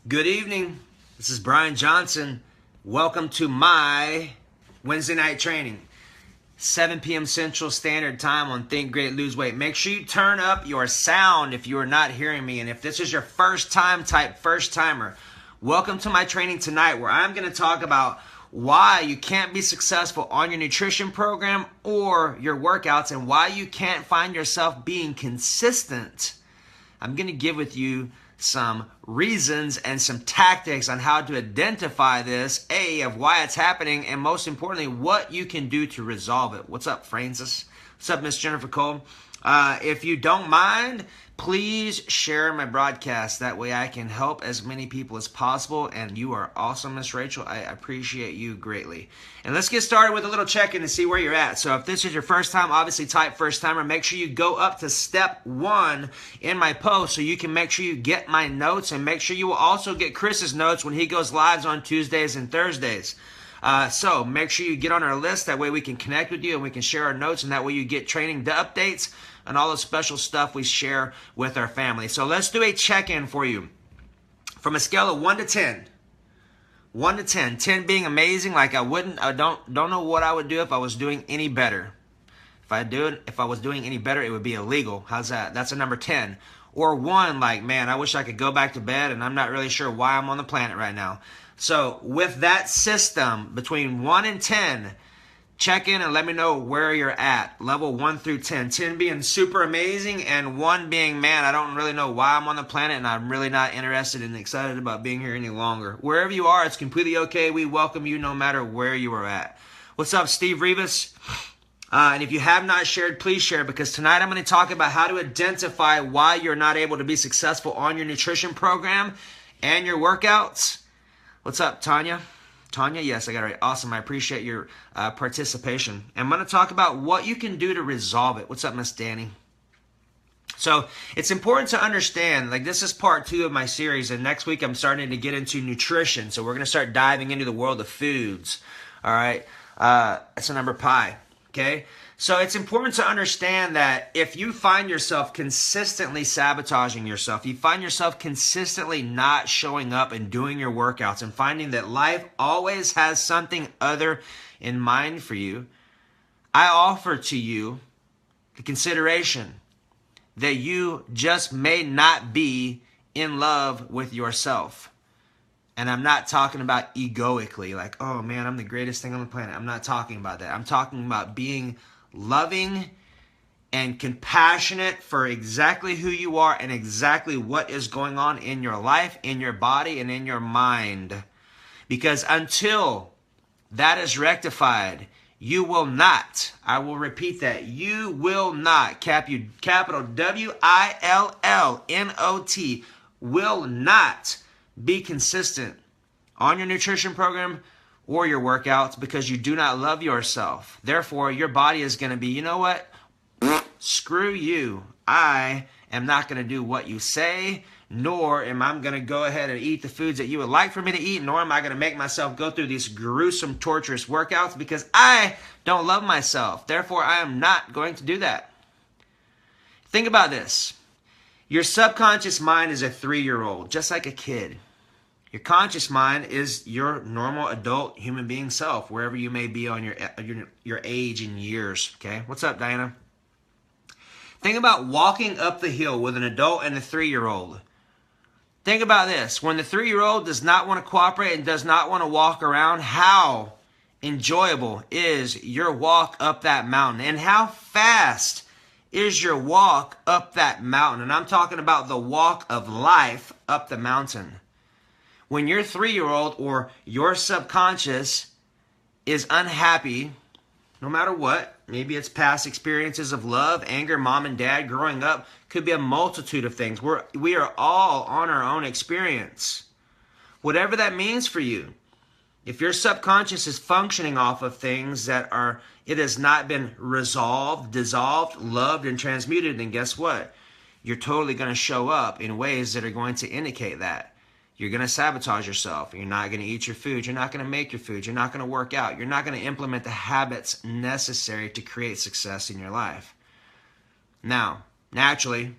Good evening. This is Brian Johnson. Welcome to my Wednesday night training. 7 p.m. Central Standard Time on Think Great, Lose Weight. Make sure you turn up your sound if you are not hearing me. And if this is your first time type first timer, welcome to my training tonight where I'm going to talk about why you can't be successful on your nutrition program or your workouts and why you can't find yourself being consistent. I'm going to give with you some reasons and some tactics on how to identify this, of why it's happening, and most importantly, what you can do to resolve it. What's up, Francis? What's up, Miss Jennifer Cole? If you don't mind, please share my broadcast. That way I can help as many people as possible. And you are awesome, Miss Rachel. I appreciate you greatly. And let's get started with a little check-in to see where you're at. So if this is your first time, obviously type first timer. Make sure you go up to step 1 in my post so you can make sure you get my notes, and make sure you will also get Chris's notes when he goes live on Tuesdays and Thursdays. So make sure you get on our list. That way we can connect with you and we can share our notes, and that way you get training updates and all the special stuff we share with our family. So let's do a check-in for you. From a scale of 1 to 10. 1 to 10. 10 being amazing, like I don't know what I would do if I was doing any better. If I was doing any better, it would be illegal. How's that? That's a number 10. Or 1, like, man, I wish I could go back to bed and I'm not really sure why I'm on the planet right now. So with that system, between 1 and 10, check in and let me know where you're at. Level 1 through 10. 10 being super amazing, and 1 being, man, I don't really know why I'm on the planet and I'm really not interested and excited about being here any longer. Wherever you are, it's completely okay. We welcome you no matter where you are at. What's up, Steve Rivas? And if you have not shared, please share, because tonight I'm going to talk about how to identify why you're not able to be successful on your nutrition program and your workouts. What's up, Tanya? Tanya, yes, I got it right. Awesome. I appreciate your participation. I'm going to talk about what you can do to resolve it. What's up, Miss Danny? So it's important to understand, like, this is part 2 of my series, and next week I'm starting to get into nutrition. So we're going to start diving into the world of foods. All right. It's a number pi. Okay. So it's important to understand that if you find yourself consistently sabotaging yourself, you find yourself consistently not showing up and doing your workouts and finding that life always has something other in mind for you, I offer to you the consideration that you just may not be in love with yourself. And I'm not talking about egoically, like, oh man, I'm the greatest thing on the planet. I'm not talking about that. I'm talking about being loving and compassionate for exactly who you are and exactly what is going on in your life, in your body, and in your mind. Because until that is rectified, you will not, I will repeat that, you will not, capital WILLNOT, will not be consistent on your nutrition program or your workouts because you do not love yourself. Therefore, your body is going to be, you know what? Screw you. I am not going to do what you say, nor am I going to go ahead and eat the foods that you would like for me to eat, nor am I going to make myself go through these gruesome, torturous workouts because I don't love myself. Therefore, I am not going to do that. Think about this. Your subconscious mind is a 3-year-old, just like a kid. Your conscious mind is your normal adult human being self, wherever you may be on your age and years. Okay, what's up, Diana? Think about walking up the hill with an adult and a 3-year-old. Think about this. When the 3-year-old does not want to cooperate and does not want to walk around, how enjoyable is your walk up that mountain? And how fast is your walk up that mountain? And I'm talking about the walk of life up the mountain. When your 3-year-old or your subconscious is unhappy, no matter what, maybe it's past experiences of love, anger, mom and dad, growing up, could be a multitude of things. We are all on our own experience. Whatever that means for you. If your subconscious is functioning off of things that it has not been resolved, dissolved, loved, and transmuted, then guess what? You're totally going to show up in ways that are going to indicate that. You're going to sabotage yourself. You're not going to eat your food. You're not going to make your food. You're not going to work out. You're not going to implement the habits necessary to create success in your life. Now, naturally,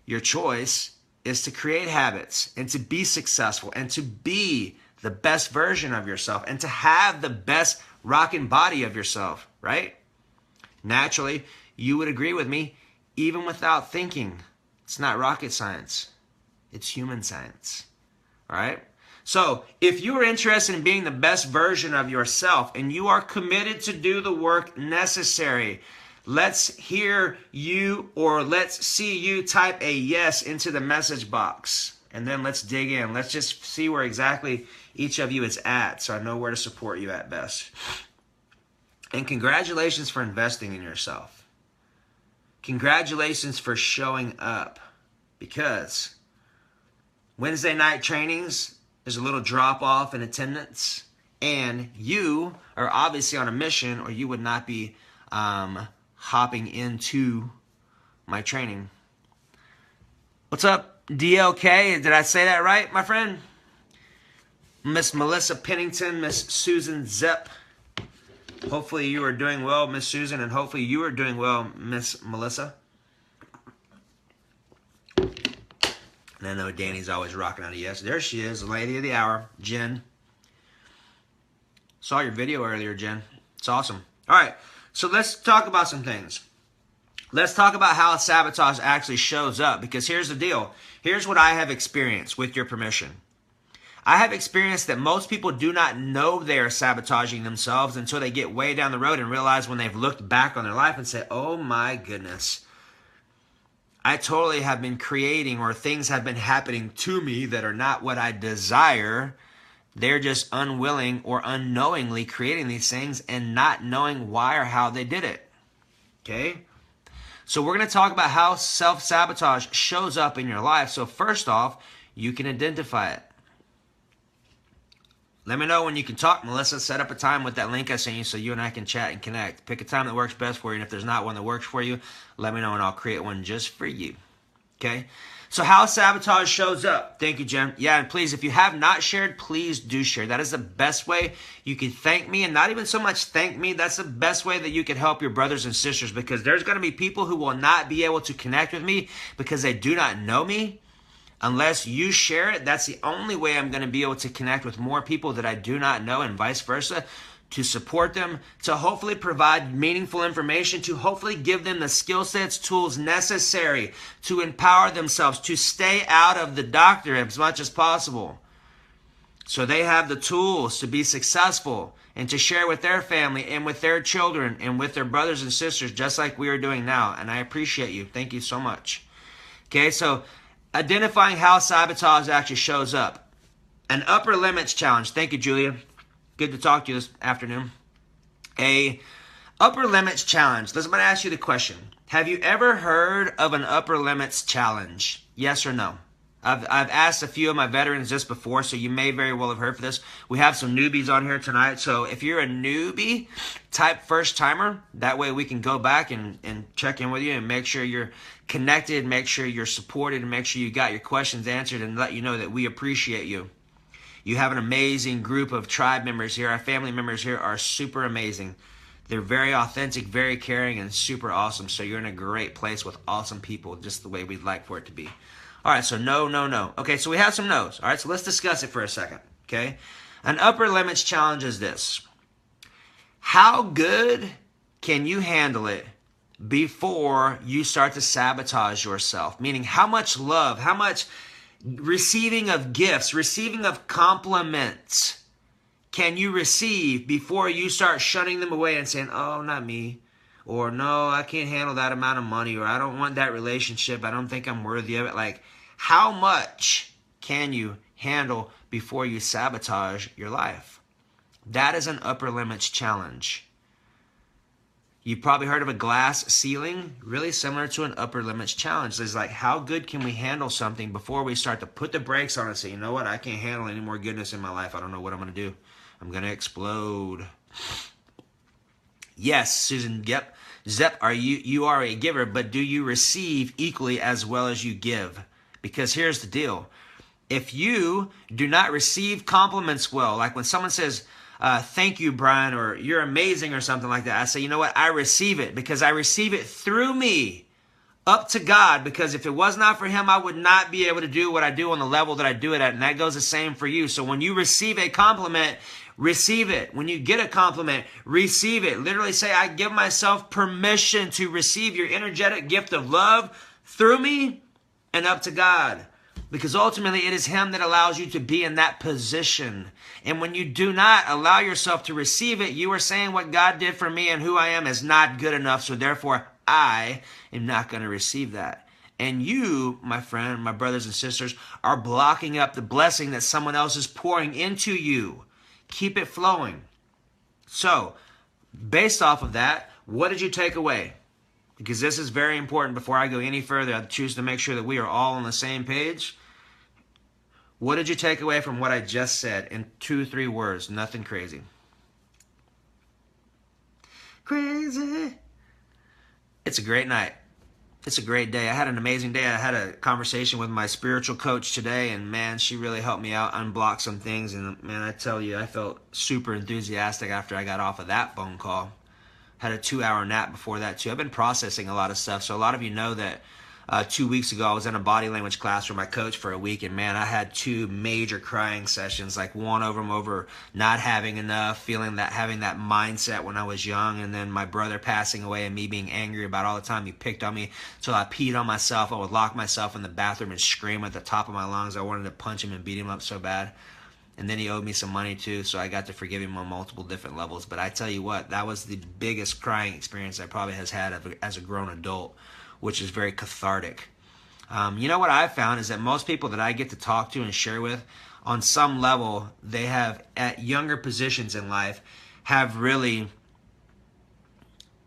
your choice is to create habits and to be successful and to be the best version of yourself and to have the best rocking body of yourself, right? Naturally, you would agree with me, even without thinking. It's not rocket science. It's human science, all right? So if you are interested in being the best version of yourself and you are committed to do the work necessary, let's hear you, or let's see you type a yes into the message box. And then let's dig in. Let's just see where exactly each of you is at so I know where to support you at best. And congratulations for investing in yourself. Congratulations for showing up, because Wednesday night trainings, there's a little drop off in attendance, and you are obviously on a mission or you would not be hopping into my training. What's up, DLK? Did I say that right, my friend? Miss Melissa Pennington, Miss Susan Zepp. Hopefully you are doing well, Miss Susan, and hopefully you are doing well, Miss Melissa. And I know Danny's always rocking out a yes. There she is, the lady of the hour, Jen. Saw your video earlier, Jen. It's awesome. All right, so let's talk about some things. Let's talk about how sabotage actually shows up, because here's the deal. Here's what I have experienced, with your permission. I have experienced that most people do not know they are sabotaging themselves until they get way down the road and realize when they've looked back on their life and say, oh my goodness, I totally have been creating, or things have been happening to me that are not what I desire. They're just unwilling or unknowingly creating these things and not knowing why or how they did it. Okay? So we're going to talk about how self-sabotage shows up in your life. So first off, you can identify it. Let me know when you can talk, Melissa. Set up a time with that link I sent you so you and I can chat and connect. Pick a time that works best for you, and if there's not one that works for you, let me know and I'll create one just for you. Okay? So how sabotage shows up. Thank you, Jen. Yeah, and please, if you have not shared, please do share. That is the best way you can thank me, and not even so much thank me. That's the best way that you can help your brothers and sisters, because there's going to be people who will not be able to connect with me because they do not know me. Unless you share it, that's the only way I'm going to be able to connect with more people that I do not know, and vice versa, to support them, to hopefully provide meaningful information, to hopefully give them the skill sets, tools necessary to empower themselves, to stay out of the doctor as much as possible. So they have the tools to be successful and to share with their family and with their children and with their brothers and sisters, just like we are doing now. And I appreciate you. Thank you so much. Okay, so identifying how sabotage actually shows up. An upper limits challenge. Thank you, Julia. Good to talk to you this afternoon. A upper limits challenge. I'm going to ask you the question. Have you ever heard of an upper limits challenge? Yes or no? I've asked a few of my veterans this before, so you may very well have heard for this. We have some newbies on here tonight, so if you're a newbie type first timer, that way we can go back and check in with you and make sure you're connected, make sure you're supported, and make sure you got your questions answered, and let you know that we appreciate you. You have an amazing group of tribe members here. Our family members here are super amazing. They're very authentic, very caring, and super awesome. So you're in a great place with awesome people, just the way we'd like for it to be. All right, so no, no, no. Okay, so we have some no's. All right, so let's discuss it for a second, okay? An upper limits challenge is this. How good can you handle it before you start to sabotage yourself? Meaning, how much love, how much receiving of gifts, receiving of compliments can you receive before you start shunning them away and saying, oh, not me, or no, I can't handle that amount of money, or I don't want that relationship, I don't think I'm worthy of it. Like, how much can you handle before you sabotage your life? That is an upper limits challenge. You've probably heard of a glass ceiling, really similar to an upper limits challenge. It's like, how good can we handle something before we start to put the brakes on and say, you know what, I can't handle any more goodness in my life. I don't know what I'm going to do. I'm going to explode. Yes, Susan, yep. Zep, you are a giver, but do you receive equally as well as you give? Because here's the deal. If you do not receive compliments well, like when someone says, thank you, Brian, or you're amazing or something like that, I say, you know what? I receive it because I receive it through me. Up to God, because if it was not for him, I would not be able to do what I do on the level that I do it at. And that goes the same for you. So when you receive a compliment, receive it. When you get a compliment, receive it. Literally say, I give myself permission to receive your energetic gift of love through me and up to God. Because ultimately it is him that allows you to be in that position. And when you do not allow yourself to receive it, you are saying what God did for me and who I am is not good enough. So therefore, I am not going to receive that. And you, my friend, my brothers and sisters, are blocking up the blessing that someone else is pouring into you. Keep it flowing. So, based off of that, what did you take away? Because this is very important. Before I go any further, I choose to make sure that we are all on the same page. What did you take away from what I just said in 2-3 words? Nothing crazy. Crazy. It's a great night. It's a great day. I had an amazing day. I had a conversation with my spiritual coach today, and man, she really helped me out, unblock some things. And man, I tell you, I felt super enthusiastic after I got off of that phone call. Had a 2-hour nap before that too. I've been processing a lot of stuff. So a lot of you know that 2 weeks ago I was in a body language class for my coach for a week, and man, I had 2 major crying sessions. Like one of them over not having enough, having that mindset when I was young, and then my brother passing away and me being angry about all the time he picked on me till I peed on myself. I would lock myself in the bathroom and scream at the top of my lungs. I wanted to punch him and beat him up so bad. And then he owed me some money too, so I got to forgive him on multiple different levels. But I tell you what, that was the biggest crying experience I probably has had as a grown adult, which is very cathartic. You know what I've found is that most people that I get to talk to and share with, on some level, they have, at younger positions in life, have really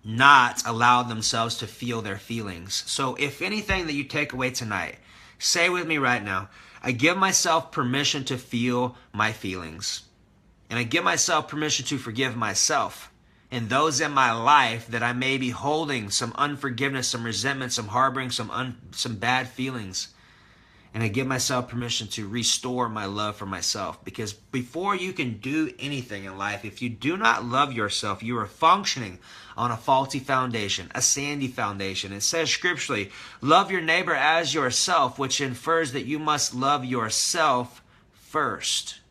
not allowed themselves to feel their feelings. So if anything that you take away tonight, say with me right now, I give myself permission to feel my feelings. And I give myself permission to forgive myself and those in my life that I may be holding some unforgiveness, some resentment, some harboring, some bad feelings. And I give myself permission to restore my love for myself. Because before you can do anything in life, if you do not love yourself, you are functioning on a faulty foundation, a sandy foundation. It says scripturally, love your neighbor as yourself, which infers that you must love yourself first.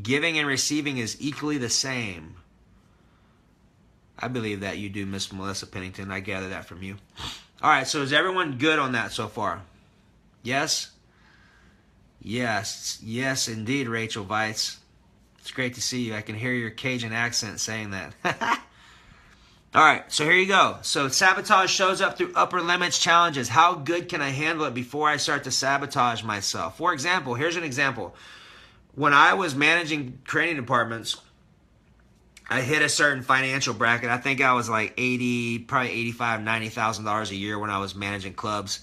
Giving and receiving is equally the same. I believe that you do, Miss Melissa Pennington. I gather that from you. All right, so is everyone good on that so far? Yes? Yes. Yes, indeed, Rachel Weitz. It's great to see you. I can hear your Cajun accent saying that. All right, so here you go. So sabotage shows up through upper limits challenges. How good can I handle it before I start to sabotage myself? For example, here's an example. When I was managing training departments, I hit a certain financial bracket. I think I was like probably $85,000, $90,000 a year when I was managing clubs.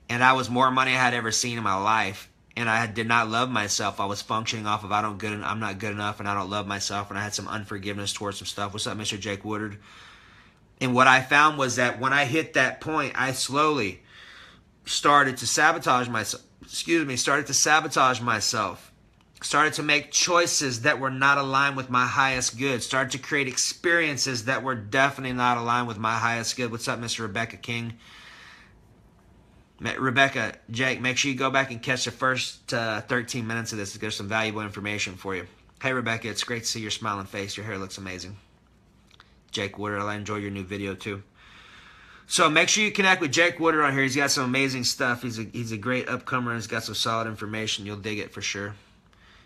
And I was more money I had ever seen in my life. And I did not love myself. I was functioning off of I'm not good enough and I don't love myself. And I had some unforgiveness towards some stuff. What's up, Mr. Jake Woodard? And what I found was that when I hit that point, I slowly started to sabotage myself. Started to make choices that were not aligned with my highest good. Started to create experiences that were definitely not aligned with my highest good. What's up, Mr. Rebecca King? Rebecca, Jake, make sure you go back and catch the first 13 minutes of this. There's some valuable information for you. Hey, Rebecca, it's great to see your smiling face. Your hair looks amazing. Jake Woodard, I enjoy your new video too. So make sure you connect with Jake Woodard on here. He's got some amazing stuff. He's a great upcomer and he's got some solid information. You'll dig it for sure.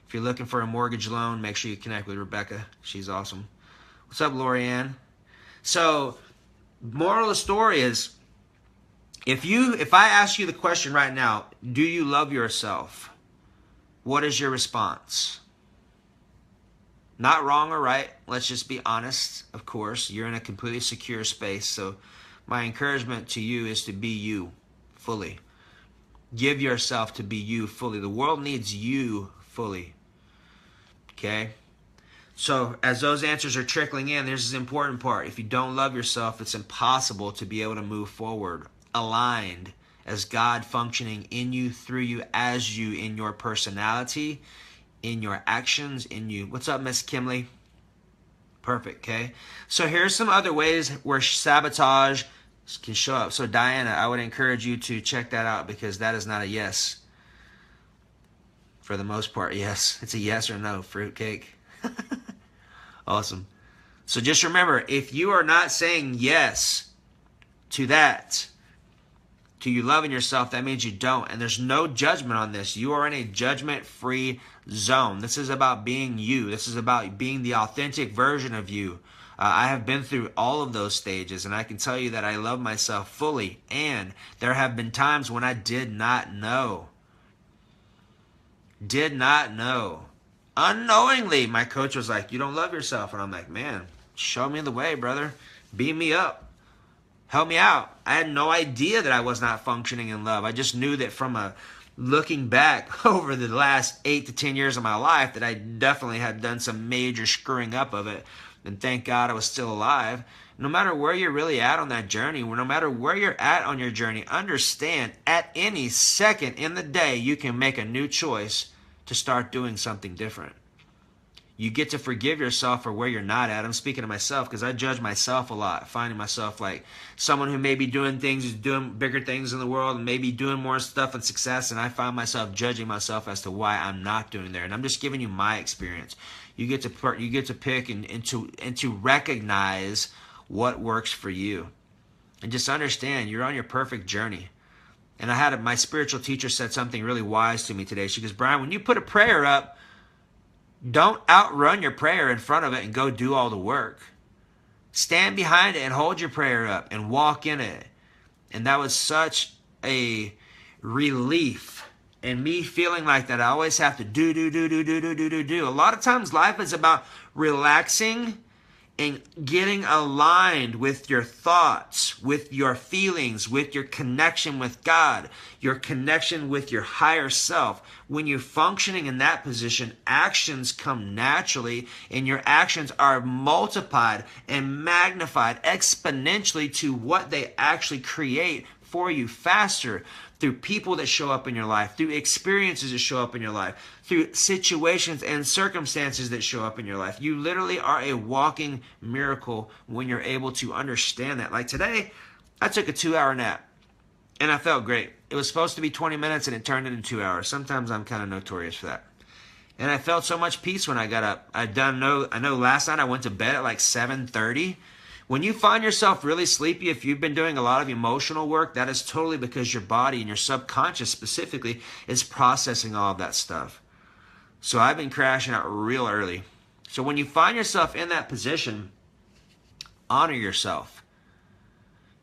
If you're looking for a mortgage loan, make sure you connect with Rebecca. She's awesome. What's up, Lorianne? So, moral of the story is, if I ask you the question right now, do you love yourself? What is your response? Not wrong or right. Let's just be honest. Of course, you're in a completely secure space. So, my encouragement to you is to be you fully. Give yourself to be you fully. The world needs you fully. Okay? So as those answers are trickling in, there's this important part. If you don't love yourself, it's impossible to be able to move forward aligned as God functioning in you, through you, as you, in your personality, in your actions, in you. What's up, Miss Kimley? Perfect, okay? So here's some other ways where sabotage can show up. So Diana, I would encourage you to check that out because that is not a yes. For the most part, yes. It's a yes or no, fruitcake. Awesome. So just remember, if you are not saying yes to that, to you loving yourself, that means you don't. And there's no judgment on this. You are in a judgment-free zone. This is about being you. This is about being the authentic version of you. I have been through all of those stages, and I can tell you that I love myself fully. And there have been times when I did not know. Did not know. Unknowingly, my coach was like, you don't love yourself. And I'm like, man, show me the way, brother. Beam me up. Help me out. I had no idea that I was not functioning in love. I just knew that from looking back over the last 8 to 10 years of my life that I definitely had done some major screwing up of it. And thank God I was still alive. No matter where you're really at on that journey, no matter where you're at on your journey, understand at any second in the day you can make a new choice to start doing something different. You get to forgive yourself for where you're not at. I'm speaking to myself because I judge myself a lot, finding myself like someone who may be doing things, who's doing bigger things in the world, and maybe doing more stuff and success, and I find myself judging myself as to why I'm not doing there. And I'm just giving you my experience. You get to pick and to recognize what works for you, and just understand you're on your perfect journey. And my spiritual teacher said something really wise to me today. She goes, Brian, when you put a prayer up, don't outrun your prayer in front of it and go do all the work. Stand behind it and hold your prayer up and walk in it. And that was such a relief. And me feeling like that, I always have to do. A lot of times life is about relaxing and getting aligned with your thoughts, with your feelings, with your connection with God, your connection with your higher self. When you're functioning in that position, actions come naturally, and your actions are multiplied and magnified exponentially to what they actually create for you faster, through people that show up in your life, through experiences that show up in your life, through situations and circumstances that show up in your life. You literally are a walking miracle when you're able to understand that. Like today, I took a 2-hour nap and I felt great. It was supposed to be 20 minutes and it turned into 2 hours. Sometimes I'm kind of notorious for that. And I felt so much peace when I got up. I know last night I went to bed at like 7:30. When you find yourself really sleepy, if you've been doing a lot of emotional work, that is totally because your body and your subconscious specifically is processing all of that stuff. So I've been crashing out real early. So when you find yourself in that position, honor yourself.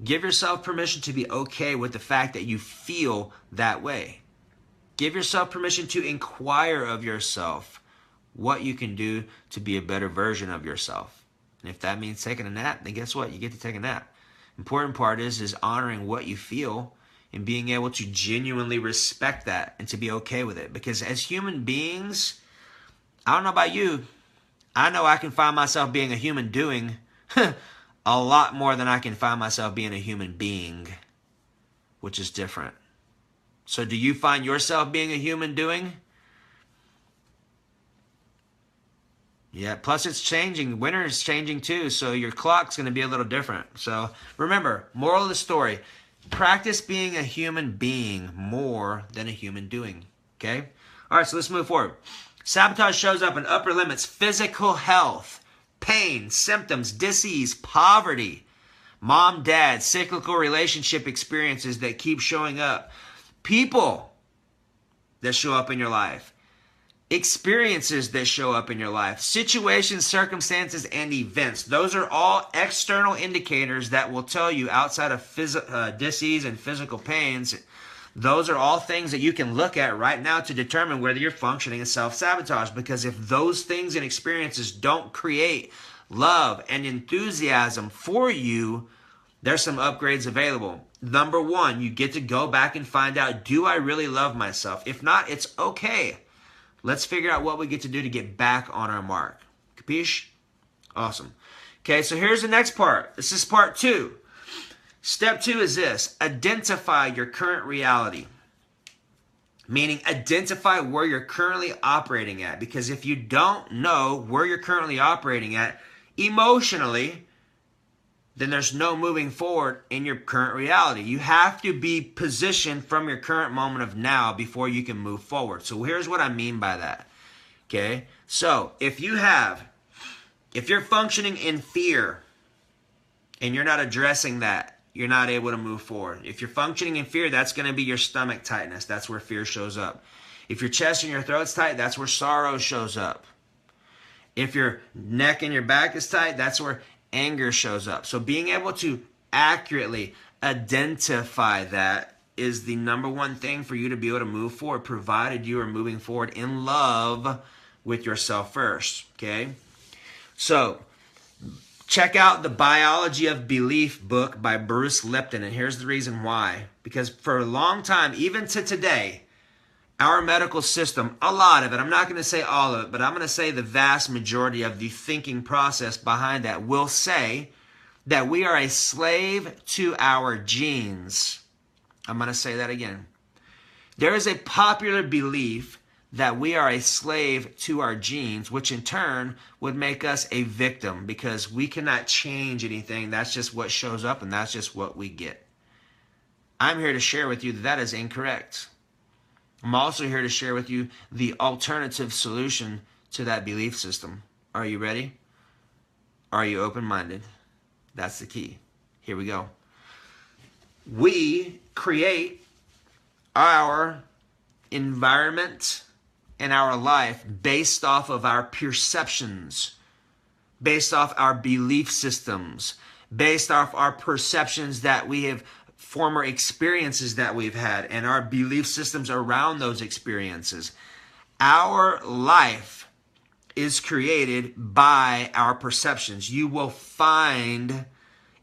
Give yourself permission to be okay with the fact that you feel that way. Give yourself permission to inquire of yourself what you can do to be a better version of yourself. And if that means taking a nap, then guess what? You get to take a nap. Important part is honoring what you feel and being able to genuinely respect that and to be okay with it. Because as human beings, I don't know about you, I know I can find myself being a human doing a lot more than I can find myself being a human being, which is different. So do you find yourself being a human doing? Yeah, plus it's changing. Winter is changing too, so your clock's going to be a little different. So remember, moral of the story, practice being a human being more than a human doing. Okay? All right, so let's move forward. Sabotage shows up in upper limits, physical health, pain, symptoms, disease, poverty, mom, dad, cyclical relationship experiences that keep showing up, people that show up in your life, experiences that show up in your life, situations, circumstances, and events. Those are all external indicators that will tell you outside of disease and physical pains. Those are all things that you can look at right now to determine whether you're functioning in self-sabotage. Because if those things and experiences don't create love and enthusiasm for you, there's some upgrades available. Number one, you get to go back and find out, do I really love myself? If not, it's okay. Let's figure out what we get to do to get back on our mark. Capiche? Awesome. Okay, so here's the next part. This is part 2. Step 2 is this. Identify your current reality. Meaning identify where you're currently operating at. Because if you don't know where you're currently operating at, emotionally, then there's no moving forward in your current reality. You have to be positioned from your current moment of now before you can move forward. So here's what I mean by that. Okay? So if you're functioning in fear and you're not addressing that, you're not able to move forward. If you're functioning in fear, that's going to be your stomach tightness. That's where fear shows up. If your chest and your throat's tight, that's where sorrow shows up. If your neck and your back is tight, that's where anger shows up. So being able to accurately identify that is the number one thing for you to be able to move forward, provided you are moving forward in love with yourself first. Okay? So check out the Biology of Belief book by Bruce Lipton, and here's the reason why. Because for a long time, even to today, our medical system, a lot of it, I'm not going to say all of it, but I'm going to say the vast majority of the thinking process behind that will say that we are a slave to our genes. I'm going to say that again. There is a popular belief that we are a slave to our genes, which in turn would make us a victim because we cannot change anything. That's just what shows up and that's just what we get. I'm here to share with you that that is incorrect. I'm also here to share with you the alternative solution to that belief system. Are you ready? Are you open-minded? That's the key. Here we go. We create our environment and our life based off of our perceptions, based off our belief systems, based off our perceptions that we have, former experiences that we've had, and our belief systems around those experiences. Our life is created by our perceptions. You will find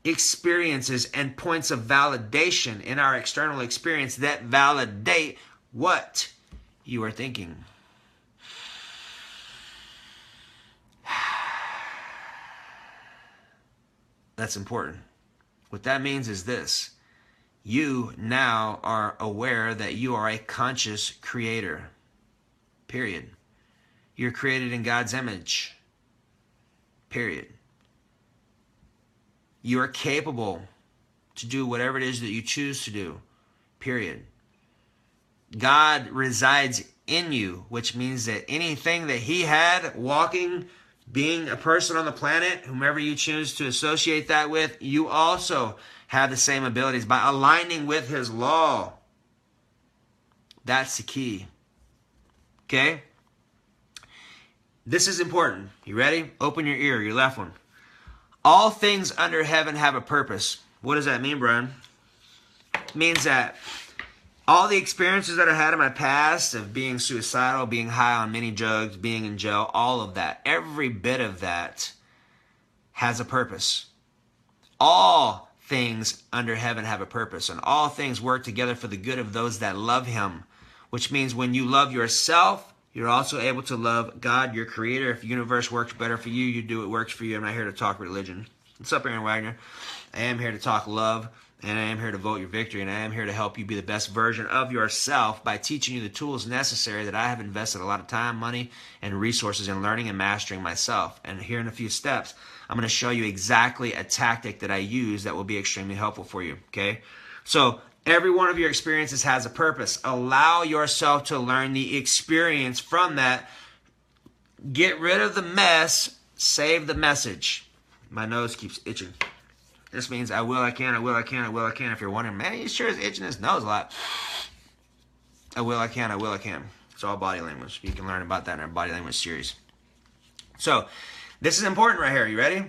experiences and points of validation in our external experience that validate what you are thinking. That's important. What that means is this. You now are aware that you are a conscious creator. Period. You're created in God's image. Period. You are capable to do whatever it is that you choose to do. Period. God resides in you, which means that anything that He had walking, being a person on the planet, whomever you choose to associate that with, you also have the same abilities by aligning with His law. That's the key. Okay? This is important. You ready? Open your ear, your left one. All things under heaven have a purpose. What does that mean, Brian? It means that all the experiences that I had in my past of being suicidal, being high on many drugs, being in jail, all of that, every bit of that has a purpose. All things under heaven have a purpose, and all things work together for the good of those that love Him, which means when you love yourself, you're also able to love God, your creator. If the universe works better for you, you do what works for you. I'm not here to talk religion. What's up, Aaron Wagner? I am here to talk love, and I am here to vote your victory, and I am here to help you be the best version of yourself by teaching you the tools necessary that I have invested a lot of time, money, and resources in learning and mastering myself. And here in a few steps, I'm going to show you exactly a tactic that I use that will be extremely helpful for you, okay? So every one of your experiences has a purpose. Allow yourself to learn the experience from that. Get rid of the mess. Save the message. My nose keeps itching. This means I will, I can, I will, I can, I will, I can. If you're wondering, man, he sure is itching his nose a lot. I will, I can, I will, I can. It's all body language. You can learn about that in our body language series. So, this is important right here. You ready?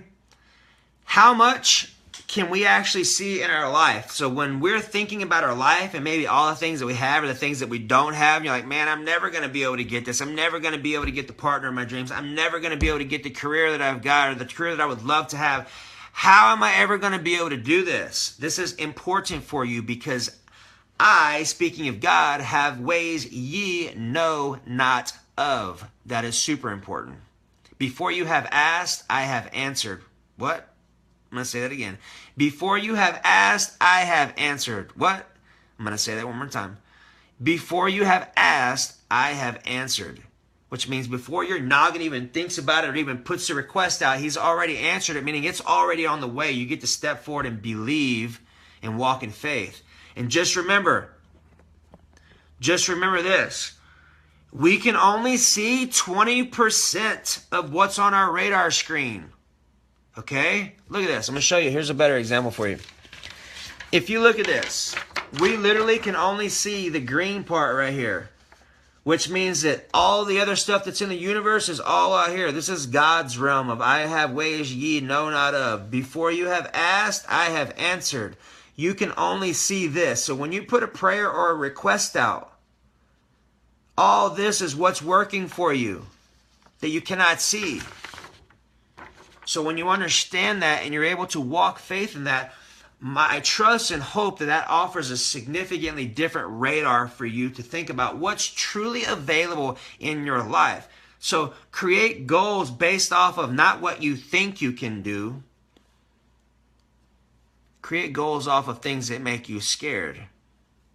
How much can we actually see in our life? So when we're thinking about our life and maybe all the things that we have or the things that we don't have, and you're like, man, I'm never going to be able to get this. I'm never going to be able to get the partner of my dreams. I'm never going to be able to get the career that I've got or the career that I would love to have. How am I ever going to be able to do this? This is important for you because I, speaking of God, have ways ye know not of. That is super important. Before you have asked, I have answered. What? I'm going to say that again. Before you have asked, I have answered. What? I'm going to say that one more time. Before you have asked, I have answered. which means before your noggin even thinks about it or even puts the request out, he's already answered it, meaning it's already on the way. You get to step forward and believe and walk in faith. And just remember this. We can only see 20% of what's on our radar screen. Okay? Look at this. I'm going to show you. Here's a better example for you. If you look at this, we literally can only see the green part right here, which means that all the other stuff that's in the universe is all out here. This is God's realm of I have ways ye know not of. Before you have asked, I have answered. You can only see this. So when you put a prayer or a request out, all this is what's working for you that you cannot see. So when you understand that and you're able to walk faith in that, I trust and hope that that offers a significantly different radar for you to think about what's truly available in your life. So create goals based off of not what you think you can do. Create goals off of things that make you scared.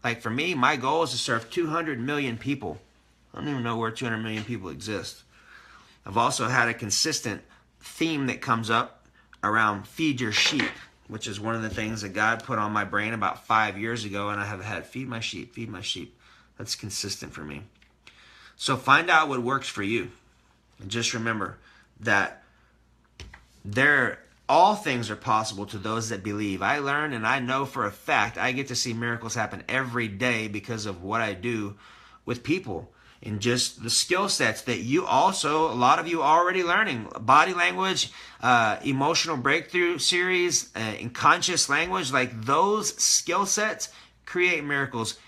Like for me, my goal is to serve 200 million people. I don't even know where 200 million people exist. I've also had a consistent theme that comes up around feed your sheep, which is one of the things that God put on my brain about 5 years ago, and I have had feed my sheep, feed my sheep. That's consistent for me. So find out what works for you. And just remember that all things are possible to those that believe. I learn and I know for a fact I get to see miracles happen every day because of what I do with people. And just the skill sets that a lot of you already learning. Body language, emotional breakthrough series, and conscious language, like those skill sets create miracles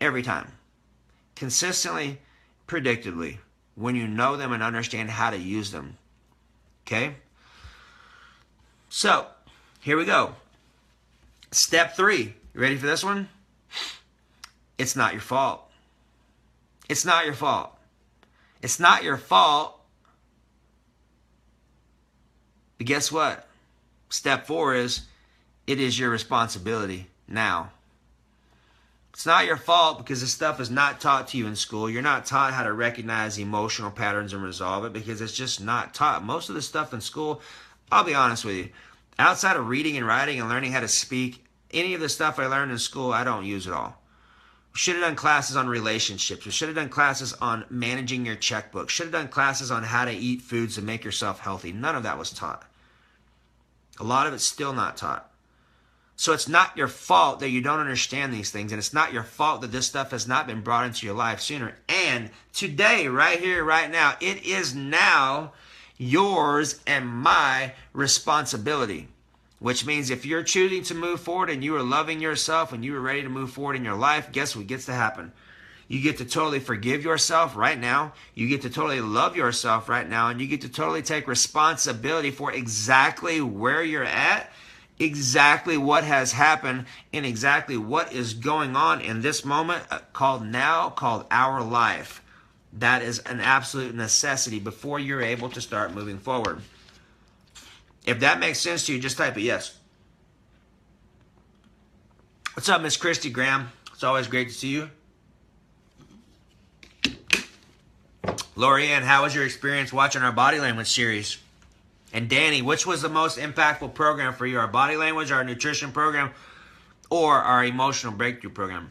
every time. Consistently, predictably, when you know them and understand how to use them. Okay? So, here we go. Step 3. You ready for this one? It's not your fault. It's not your fault. It's not your fault. But guess what? Step 4 is, it is your responsibility now. It's not your fault because this stuff is not taught to you in school. You're not taught how to recognize emotional patterns and resolve it because it's just not taught. Most of the stuff in school, I'll be honest with you, outside of reading and writing and learning how to speak, any of the stuff I learned in school, I don't use at all. We should have done classes on relationships. We should have done classes on managing your checkbook. Should have done classes on how to eat foods to make yourself healthy. None of that was taught. A lot of it's still not taught. So it's not your fault that you don't understand these things, and it's not your fault that this stuff has not been brought into your life sooner. And today, right here, right now, it is now yours and my responsibility. Which means if you're choosing to move forward and you are loving yourself and you are ready to move forward in your life, guess what gets to happen? You get to totally forgive yourself right now. You get to totally love yourself right now. And you get to totally take responsibility for exactly where you're at, exactly what has happened, and exactly what is going on in this moment called our life. That is an absolute necessity before you're able to start moving forward. If that makes sense to you, just type it yes. What's up, Miss Christy Graham? It's always great to see you. Lorianne, how was your experience watching our body language series? And Danny, which was the most impactful program for you? Our body language, our nutrition program, or our emotional breakthrough program?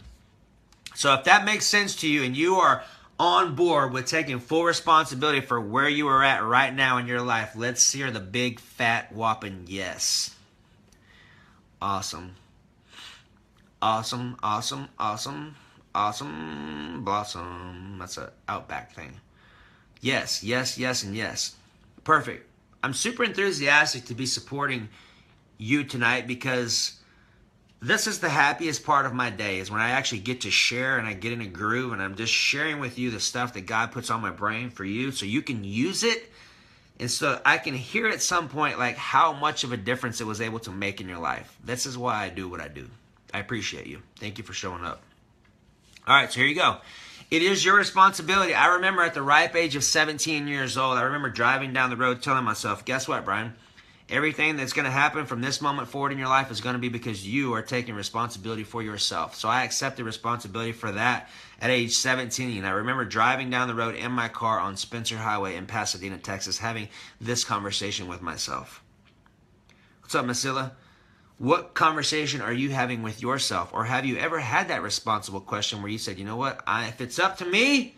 So if that makes sense to you and you are on board with taking full responsibility for where you are at right now in your life, let's hear the big fat whopping yes. Awesome. Awesome, awesome, awesome, awesome, blossom. That's an Outback thing. Yes, yes, yes, and yes. Perfect. I'm super enthusiastic to be supporting you tonight because this is the happiest part of my day, is when I actually get to share and I get in a groove and I'm just sharing with you the stuff that God puts on my brain for you so you can use it and so I can hear at some point like how much of a difference it was able to make in your life. This is why I do what I do. I appreciate you. Thank you for showing up. All right, so here you go. It is your responsibility. I remember at the ripe age of 17 years old, I remember driving down the road telling myself, guess what, Brian? Everything that's going to happen from this moment forward in your life is going to be because you are taking responsibility for yourself. So I accepted responsibility for that at age 17. I remember driving down the road in my car on Spencer Highway in Pasadena, Texas, having this conversation with myself. What's up, Masilla? What conversation are you having with yourself? Or have you ever had that responsible question where you said, you know what, if it's up to me,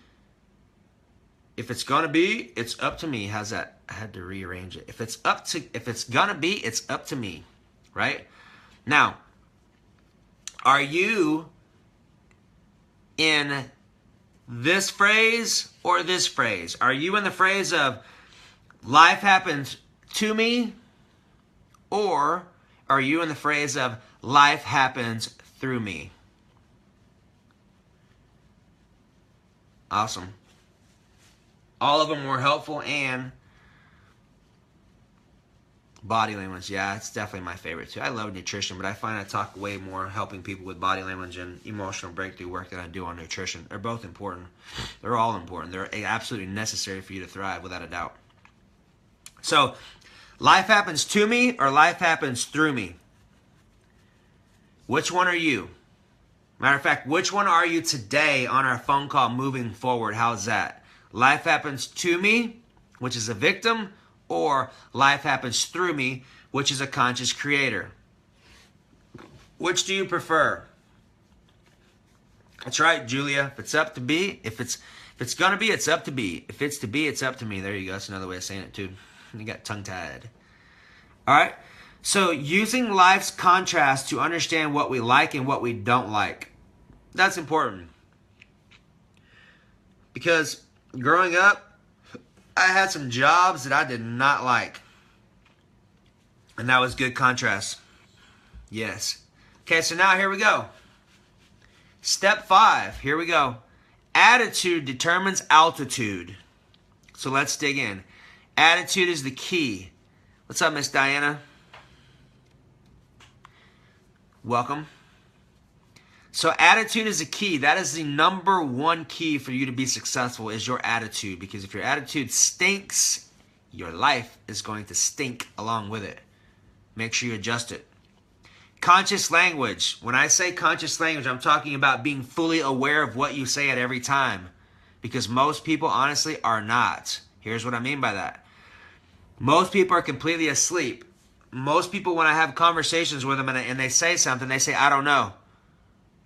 if it's going to be, it's up to me. How's that? I had to rearrange it. If it's going to be, it's up to me, right? Now, are you in this phrase or this phrase? Are you in the phrase of life happens to me, or are you in the phrase of life happens through me? Awesome. All of them were helpful, and body language, yeah, it's definitely my favorite too. I love nutrition, but I find I talk way more helping people with body language and emotional breakthrough work than I do on nutrition. They're both important. They're all important. They're absolutely necessary for you to thrive, without a doubt. So, life happens to me or life happens through me? Which one are you? Matter of fact, which one are you today on our phone call moving forward? How's that? Life happens to me, which is a victim, or life happens through me, which is a conscious creator? Which do you prefer? That's right, Julia. If it's up to be, if it's gonna be, it's up to be. If it's to be, it's up to me. There you go. That's another way of saying it too. You got tongue-tied. All right. So using life's contrast to understand what we like and what we don't like. That's important. Because growing up, I had some jobs that I did not like. And that was good contrast. Yes. Okay, so now here we go. Step 5. Here we go. Attitude determines altitude. So let's dig in. Attitude is the key. What's up, Miss Diana? Welcome. So attitude is the key. That is the number one key for you to be successful, is your attitude. Because if your attitude stinks, your life is going to stink along with it. Make sure you adjust it. Conscious language. When I say conscious language, I'm talking about being fully aware of what you say at every time. Because most people, honestly, are not. Here's what I mean by that. Most people are completely asleep. Most people, when I have conversations with them and they say something, they say, I don't know.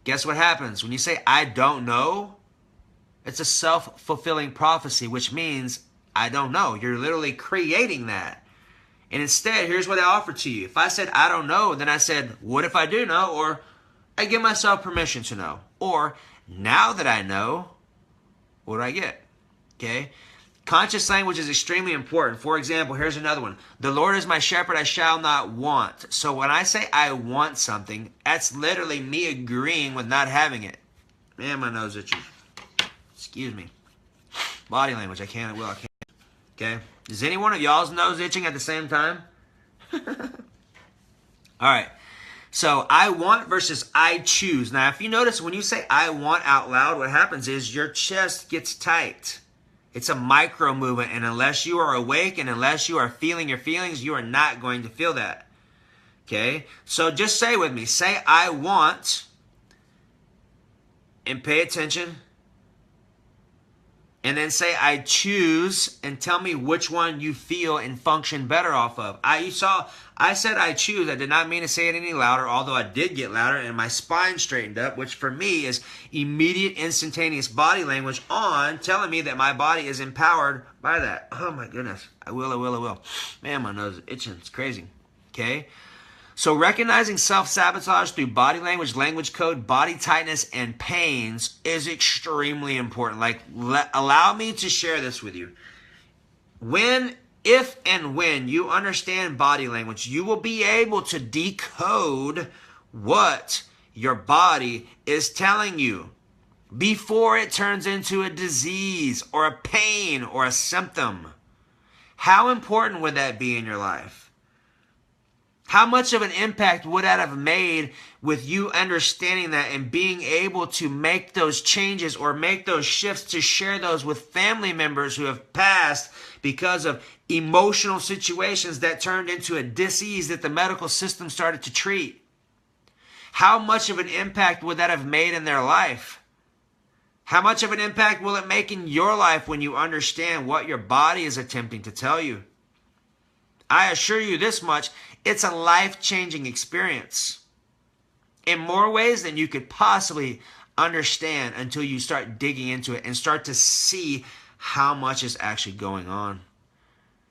Guess what happens? When you say, I don't know, it's a self-fulfilling prophecy, which means, I don't know. You're literally creating that. And instead, here's what I offer to you. If I said, I don't know, then I said, what if I do know? Or, I give myself permission to know. Or, now that I know, what do I get? Okay? Conscious language is extremely important. For example, here's another one. The Lord is my shepherd, I shall not want. So when I say I want something, that's literally me agreeing with not having it. Man, my nose itchy. Excuse me. Body language, I can't. Okay? Is any one of y'all's nose itching at the same time? Alright. So, I want versus I choose. Now, if you notice, when you say I want out loud, what happens is your chest gets tight. It's a micro movement, and unless you are awake and unless you are feeling your feelings, you are not going to feel that. Okay? So just say with me. Say, I want, and pay attention. And then say, I choose, and tell me which one you feel and function better off of. I said I choose. I did not mean to say it any louder, although I did get louder, and my spine straightened up, which for me is immediate, instantaneous body language on telling me that my body is empowered by that. Oh my goodness. I will. Man, my nose is itching. It's crazy. Okay? So recognizing self-sabotage through body language, language code, body tightness, and pains is extremely important. Allow me to share this with you. If and when you understand body language, you will be able to decode what your body is telling you before it turns into a disease or a pain or a symptom. How important would that be in your life? How much of an impact would that have made with you understanding that and being able to make those changes or make those shifts to share those with family members who have passed because of emotional situations that turned into a disease that the medical system started to treat? How much of an impact would that have made in their life? How much of an impact will it make in your life when you understand what your body is attempting to tell you? I assure you this much, it's a life-changing experience in more ways than you could possibly understand until you start digging into it and start to see how much is actually going on.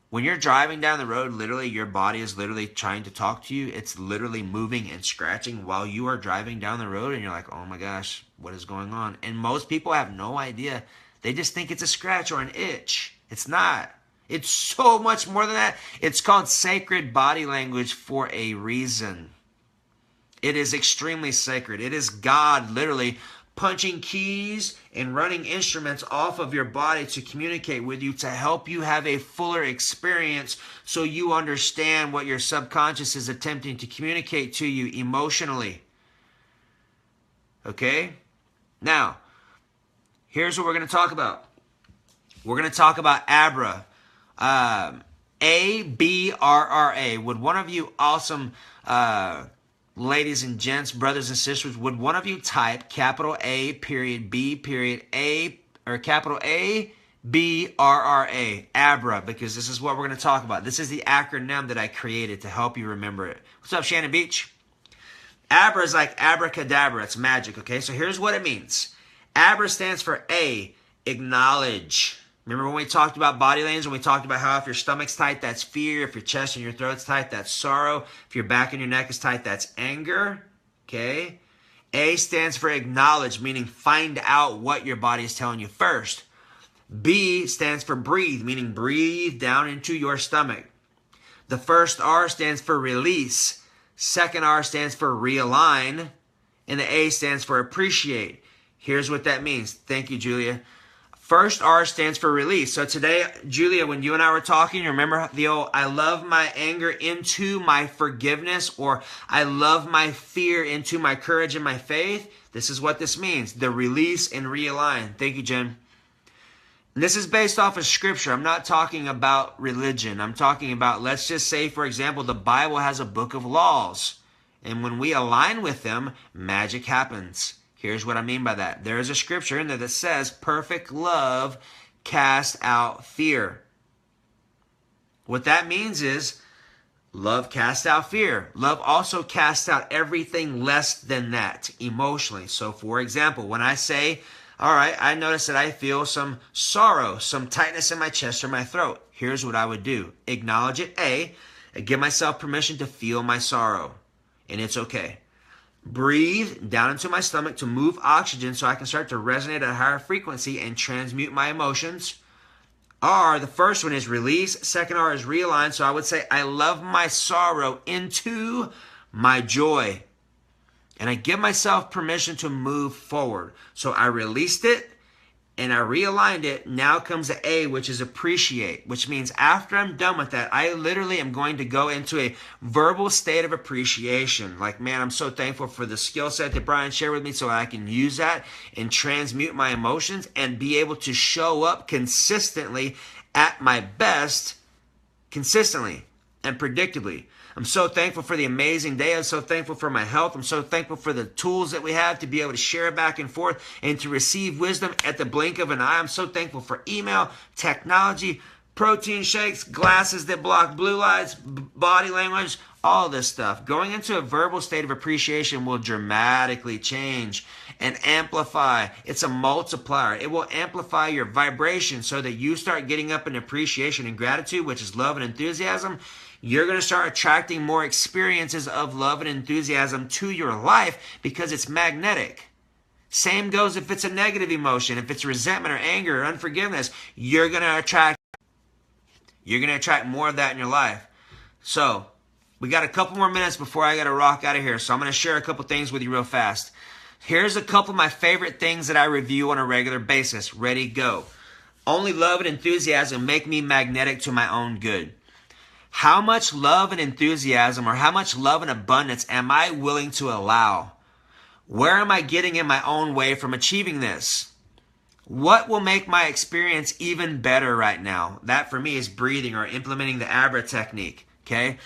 When you're driving down the road, literally your body is literally trying to talk to you. It's literally moving and scratching while you are driving down the road, and you're like, oh my gosh, what is going on? And most people have no idea. They just think it's a scratch or an itch. It's not. It's so much more than that. It's called sacred body language for a reason. It is extremely sacred. It is God literally punching keys and running instruments off of your body to communicate with you, to help you have a fuller experience so you understand what your subconscious is attempting to communicate to you emotionally. Okay? Now, here's what we're going to talk about. We're going to talk about ABRA. A-B-R-R-A. Would one of you awesome ladies and gents, brothers and sisters, would one of you type capital A period B period A or capital A B R R A, ABRA, because this is what we're going to talk about. This is the acronym that I created to help you remember it. What's up, Shannon Beach? ABRA is like abracadabra. It's magic, okay? So here's what it means. ABRA stands for A, acknowledge. Remember when we talked about body language, when we talked about how if your stomach's tight, that's fear. If your chest and your throat's tight, that's sorrow. If your back and your neck is tight, that's anger. Okay? A stands for acknowledge, meaning find out what your body is telling you first. B stands for breathe, meaning breathe down into your stomach. The first R stands for release. Second R stands for realign. And the A stands for appreciate. Here's what that means. Thank you, Julia. First R stands for release. So today, Julia, when you and I were talking, remember the old, I love my anger into my forgiveness, or I love my fear into my courage and my faith. This is what this means. The release and realign. Thank you, Jen. And this is based off of scripture. I'm not talking about religion. I'm talking about, let's just say, for example, the Bible has a book of laws. And when we align with them, magic happens. Here's what I mean by that. There is a scripture in there that says, perfect love casts out fear. What that means is, love casts out fear. Love also casts out everything less than that emotionally. So for example, when I say, all right, I notice that I feel some sorrow, some tightness in my chest or my throat. Here's what I would do. Acknowledge it, A, and give myself permission to feel my sorrow. And it's okay. Breathe down into my stomach to move oxygen so I can start to resonate at a higher frequency and transmute my emotions. R, the first one is release. Second R is realign. So I would say I love my sorrow into my joy. And I give myself permission to move forward. So I released it and I realigned it. Now comes the A, which is appreciate, which means after I'm done with that, I literally am going to go into a verbal state of appreciation. Like, man, I'm so thankful for the skill set that Brian shared with me so I can use that and transmute my emotions and be able to show up consistently at my best, consistently and predictably. I'm so thankful for the amazing day. I'm so thankful for my health. I'm so thankful for the tools that we have to be able to share back and forth and to receive wisdom at the blink of an eye. I'm so thankful for email, technology, protein shakes, glasses that block blue lights, body language, all this stuff. Going into a verbal state of appreciation will dramatically change and amplify. It's a multiplier. It will amplify your vibration so that you start getting up in appreciation and gratitude, which is love and enthusiasm. You're going to start attracting more experiences of love and enthusiasm to your life because it's magnetic. Same goes if it's a negative emotion. If it's resentment or anger or unforgiveness, you're going to attract more of that in your life. So we got a couple more minutes before I got to rock out of here. So I'm going to share a couple things with you real fast. Here's a couple of my favorite things that I review on a regular basis. Ready, go. Only love and enthusiasm make me magnetic to my own good. How much love and enthusiasm, or how much love and abundance am I willing to allow? Where am I getting in my own way from achieving this? What will make my experience even better right now? That for me is breathing or implementing the Abra technique, okay?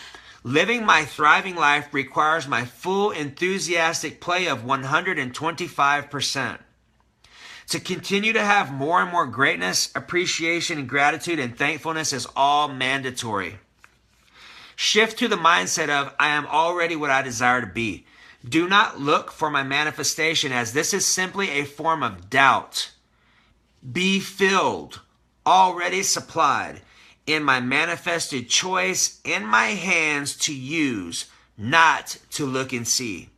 Living my thriving life requires my full enthusiastic play of 125%. To continue to have more and more greatness, appreciation, and gratitude and thankfulness is all mandatory. Shift to the mindset of, I am already what I desire to be. Do not look for my manifestation, as this is simply a form of doubt. Be filled, already supplied, in my manifested choice in my hands to use, not to look and see.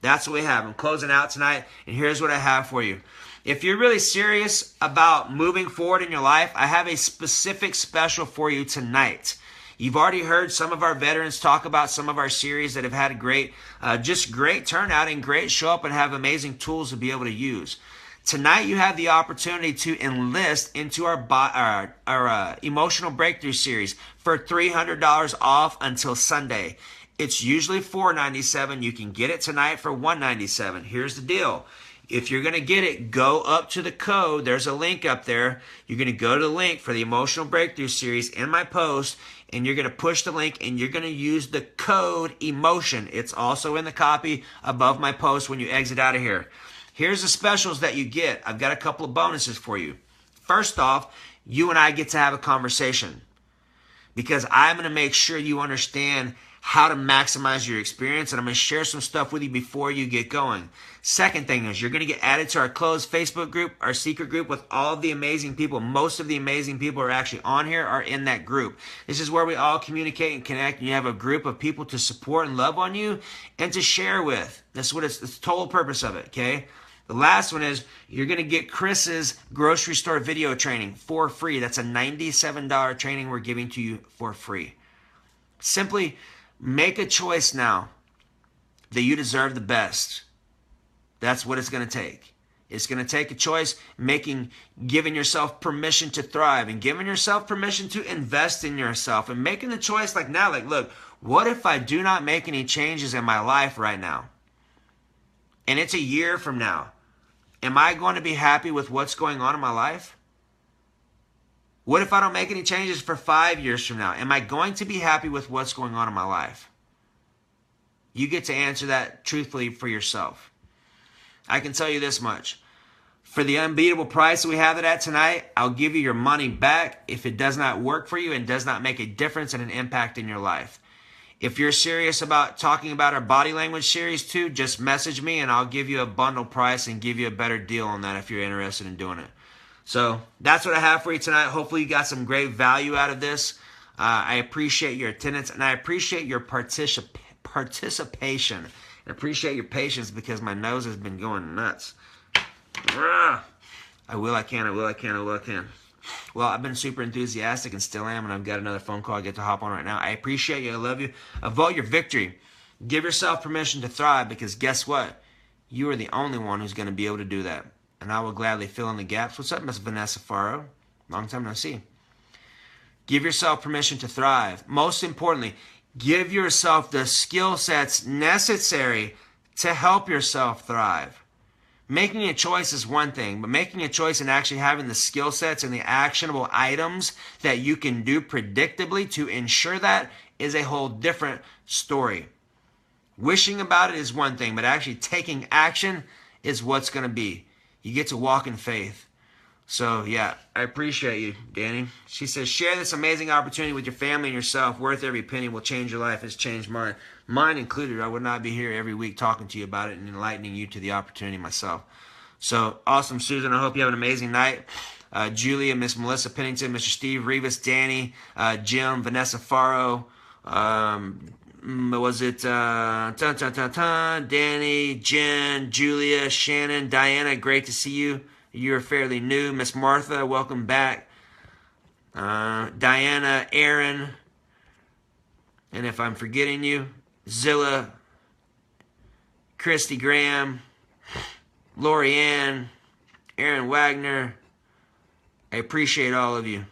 That's what we have. I'm closing out tonight, and here's what I have for you. If you're really serious about moving forward in your life, I have a specific special for you tonight. You've already heard some of our veterans talk about some of our series that have had great turnout and great show up and have amazing tools to be able to use. Tonight, you have the opportunity to enlist into our Emotional Breakthrough Series for $300 off until Sunday. It's usually $497. You can get it tonight for $197. Here's the deal. If you're going to get it, go up to the code. There's a link up there. You're going to go to the link for the Emotional Breakthrough Series in my post, and you're going to push the link, and you're going to use the code EMOTION. It's also in the copy above my post when you exit out of here. Here's the specials that you get. I've got a couple of bonuses for you. First off, you and I get to have a conversation, because I'm going to make sure you understand how to maximize your experience, and I'm going to share some stuff with you before you get going. Second thing is, you're going to get added to our closed Facebook group, our secret group with all of the amazing people. Most of the amazing people are actually on here, are in that group. This is where we all communicate and connect, and you have a group of people to support and love on you and to share with. That's what it's the total purpose of it, okay? The last one is, you're going to get Chris's grocery store video training for free. That's a $97 training we're giving to you for free. Simply make a choice now that you deserve the best. That's what it's going to take. It's going to take a choice, giving yourself permission to thrive, and giving yourself permission to invest in yourself, and making the choice like now, like, look, what if I do not make any changes in my life right now? And it's a year from now. Am I going to be happy with what's going on in my life? What if I don't make any changes for 5 years from now? Am I going to be happy with what's going on in my life? You get to answer that truthfully for yourself. I can tell you this much. For the unbeatable price that we have it at tonight, I'll give you your money back if it does not work for you and does not make a difference and an impact in your life. If you're serious about talking about our body language series too, just message me and I'll give you a bundle price and give you a better deal on that if you're interested in doing it. So that's what I have for you tonight. Hopefully you got some great value out of this. I appreciate your attendance, and I appreciate your participation. I appreciate your patience, because my nose has been going nuts. I will, I can. Well, I've been super enthusiastic and still am, and I've got another phone call I get to hop on right now. I appreciate you. I love you. Vote your victory. Give yourself permission to thrive, because guess what? You are the only one who's going to be able to do that. And I will gladly fill in the gaps. What's up, Miss Vanessa Faro? Long time no see. Give yourself permission to thrive. Most importantly, give yourself the skill sets necessary to help yourself thrive. Making a choice is one thing, but making a choice and actually having the skill sets and the actionable items that you can do predictably to ensure that is a whole different story. Wishing about it is one thing, but actually taking action is what's going to be. You get to walk in faith. So, yeah, I appreciate you, Danny. She says, share this amazing opportunity with your family and yourself. Worth every penny, will change your life. It's changed mine. Mine included. I would not be here every week talking to you about it and enlightening you to the opportunity myself. So, awesome, Susan. I hope you have an amazing night. Julia, Miss Melissa Pennington, Mr. Steve Rivas, Danny, Jim, Vanessa Faro. Was it Danny, Jen, Julia, Shannon, Diana? Great to see you. You're fairly new. Miss Martha, welcome back. Diana, Aaron, and if I'm forgetting you, Zilla, Christy Graham, Lori Ann, Aaron Wagner. I appreciate all of you.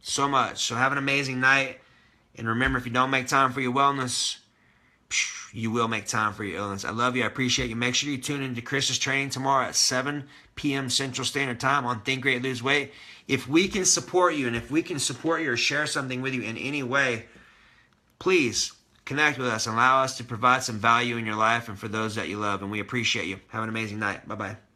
so much. So have an amazing night. And remember, if you don't make time for your wellness, you will make time for your illness. I love you. I appreciate you. Make sure you tune into Chris's training tomorrow at 7 p.m. Central Standard Time on Think Great, Lose Weight. If we can support you, and if we can support you or share something with you in any way, please connect with us and allow us to provide some value in your life and for those that you love. And we appreciate you. Have an amazing night. Bye-bye.